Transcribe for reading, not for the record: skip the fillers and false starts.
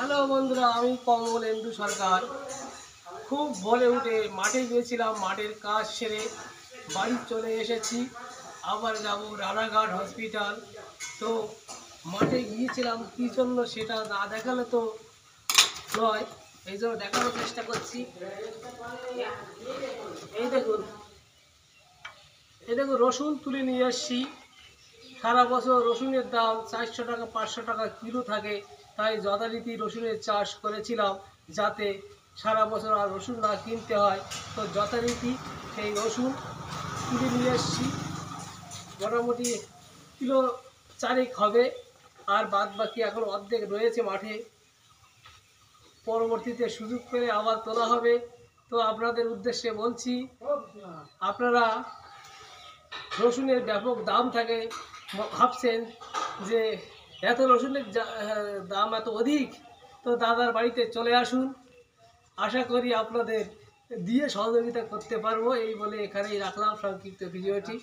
Hello বন্ধুরা, আমি কমলেন্দু সরকার। খুব ভোরে উঠে মাঠে গিয়েছিলাম, মাঠের কাজ সেরে বাড়ি চলে এসেছি। আবার যাব রানাঘাট হসপিটাল। তো মাঠে গিয়েছিলাম কী জন্য সেটা না দেখালে তো নয়, এই জন্য দেখানোর চেষ্টা করছি। এই দেখুন রসুন তুলে নিয়ে এসছি। সারা বছর রসুনের দাম 400 টাকা 500 টাকা কিলো থাকে, তাই যথারীতি রসুনের চাষ করেছিলাম যাতে সারা বছর আর রসুন না কিনতে হয়। তো যথারীতি সেই রসুন তুলে নিয়ে এসছি। মোটামুটি কিলো 4 হবে, আর বাদ বাকি এখন অর্ধেক রয়েছে মাঠে। পরবর্তীতে সুযোগ পেলে আবার তোলা হবে। তো আপনাদের উদ্দেশ্যে বলছি, আপনারা রসুনের ব্যাপক দাম থাকে, ভাবছেন যে এত রসুনের দাম এত অধিক, তো দাদার বাড়িতে চলে আসুন। আশা করি আপনাদের দিয়ে সহযোগিতা করতে পারবো। এই বলে এখানেই রাখলাম সংক্ষিপ্ত ভিডিওটি।